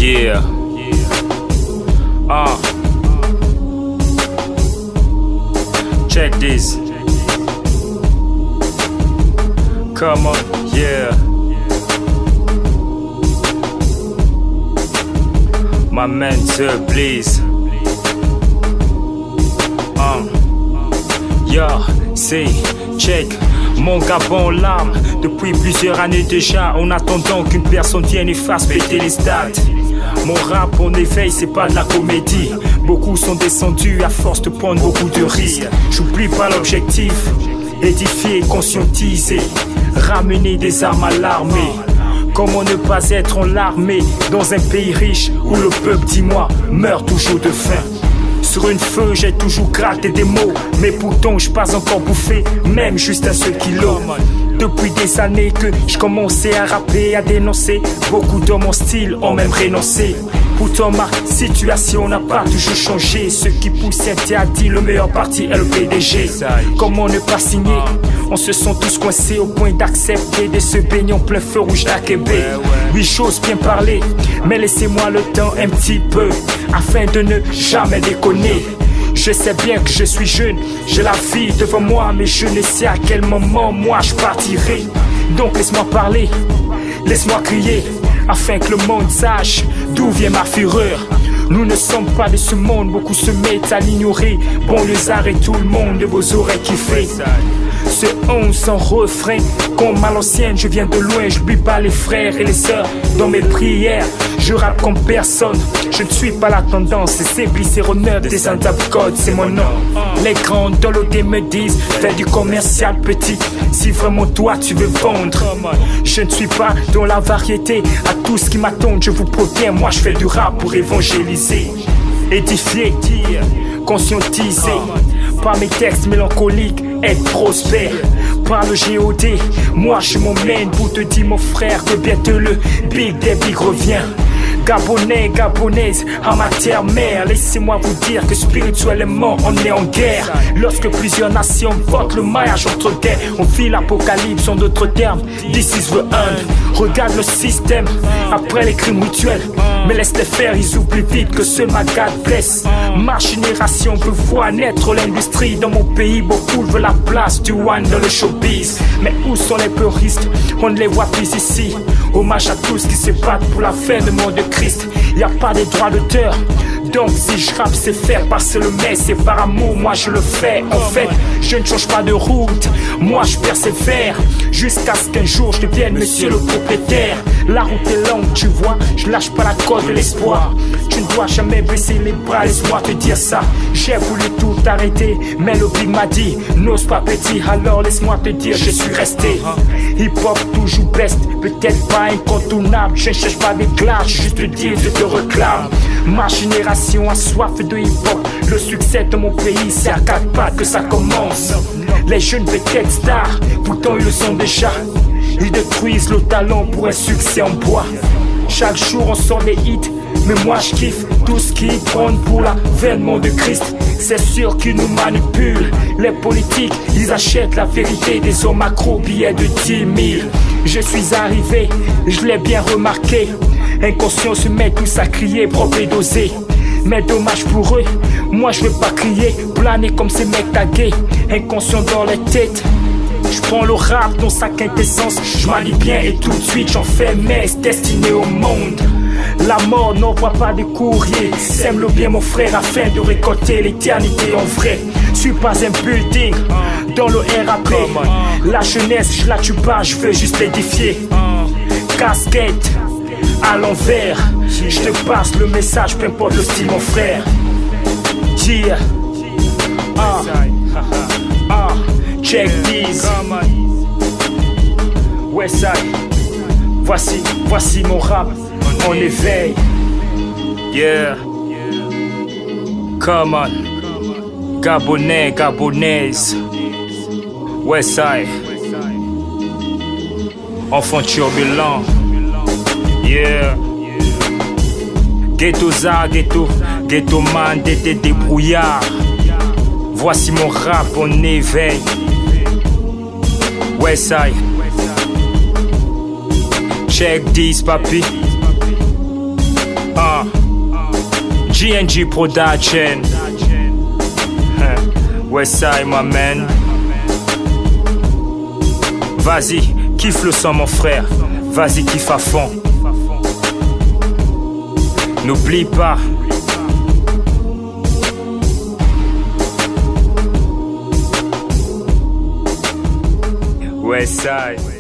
Yeah. Check this. Come on, yeah. My mentor, please. Yo, c'est check. Mon Gabon l'âme. Depuis plusieurs années déjà, en attendant qu'une personne vienne et fasse péter les stades. Mon rap en éveil, c'est pas de la comédie. Beaucoup sont descendus à force de prendre beaucoup de risques. J'oublie pas l'objectif, édifier, conscientiser, ramener des armes à l'armée. Comment ne pas être en l'armée dans un pays riche où le peuple, dis-moi, meurt toujours de faim. Sur une feuille, j'ai toujours gratté des mots, mais pourtant je pas encore bouffé, même juste un seul kilo. Depuis des années que je commençais à rapper, à dénoncer, beaucoup de mon style ont même renoncé. Pourtant ma situation n'a pas toujours changé. Ce qui pousse interdit, le meilleur parti est le PDG. Comment ne pas signer? On se sent tous coincés au point d'accepter de se baigner en plein feu rouge d'AKB. Oui, j'ose bien parler, mais laissez-moi le temps un petit peu, afin de ne jamais déconner. Je sais bien que je suis jeune, j'ai la vie devant moi, mais je ne sais à quel moment moi je partirai. Donc laisse-moi parler, laisse-moi crier, afin que le monde sache d'où vient ma fureur. Nous ne sommes pas de ce monde, beaucoup se mettent à l'ignorer. Bon, les arrêts, tout le monde de vos oreilles qui fait ce 11 sans refrain, comme à l'ancienne, je viens de loin, je n'oublie pas les frères et les sœurs dans mes prières. Je rappe comme personne, je ne suis pas la tendance, c'est Simplice 09 des Antapcodes, c'est mon nom. Les grands dans l'OD me disent, fais du commercial petit, si vraiment toi tu veux vendre. Je ne suis pas dans la variété, à tout ce qui m'attend, je vous préviens, moi je fais du rap pour évangéliser, édifier, conscientiser. Par mes textes mélancoliques, être prospère. Par le GOD, moi je m'emmène pour te dire mon frère que bientôt le Big des Big revient. Gabonais, Gabonaise, à ma terre-mère, laissez-moi vous dire que spirituellement on est en guerre. Lorsque plusieurs nations votent le mariage entre guerres, on vit l'apocalypse en d'autres termes. This is the end. Regarde le système, après les crimes mutuels, mais laisse-les faire, ils oublient vite que seul ma God bless. Ma génération veut voir naître l'industrie. Dans mon pays, beaucoup veulent la place du one dans le showbiz. Mais où sont les peuristes? On ne les voit plus ici. Hommage à tous qui se battent pour la fin du monde de Christ. Y a pas de droit d'auteur, donc si je rappe c'est faire passer le mais c'est par amour, moi je le fais. En fait, je ne change pas de route, moi je persévère, jusqu'à ce qu'un jour je devienne monsieur le propriétaire. La route est longue, tu vois, je lâche pas la corde de l'espoir. Tu ne dois jamais baisser les bras, laisse-moi te dire ça. J'ai voulu tout arrêter, mais le big m'a dit, n'ose pas petit, alors laisse-moi te dire, je suis resté. Hip-hop toujours best, peut-être pas incontournable, je ne cherche pas des clashs, juste te dire, je te réclame. Ma génération a soif de hip-hop, le succès de mon pays, c'est à 4 pattes que ça commence. Les jeunes veulent être stars, pourtant ils le sont déjà. Ils détruisent le talent pour un succès en bois. Chaque jour on sort des hits, mais moi je kiffe tout ce qu'ils prennent pour l'avènement de Christ. C'est sûr qu'ils nous manipulent, les politiques, ils achètent la vérité des hommes accros, billets de 10 000. Je suis arrivé, je l'ai bien remarqué, inconscient se met tous à crier, propre et dosé. Mais dommage pour eux, moi je veux pas crier, planer comme ces mecs tagués, inconscient dans les têtes. Je prends le rap dans sa quintessence, je m'allie bien et tout de suite j'en fais messe, destiné au monde. La mort n'envoie pas de courrier, sème-le bien mon frère afin de récolter l'éternité en vrai. Je suis pas un building dans le RAP, la jeunesse je la tue pas, je veux juste l'édifier. Casquette à l'envers, je te passe le message, peu importe le style mon frère. Yeah. Check this. Westside. Voici mon rap en éveil. Yeah. Come on. Gabonais, Gabonaise. Westside. Enfant turbulent. Yeah. Ghetto za, ghetto man, des débrouillards. Voici mon rap en éveil. Westside. Check this, papi. GNG Production. Westside, my man. Vas-y, kiffe le son, mon frère. Vas-y, kiffe à fond. N'oublie pas. Westside.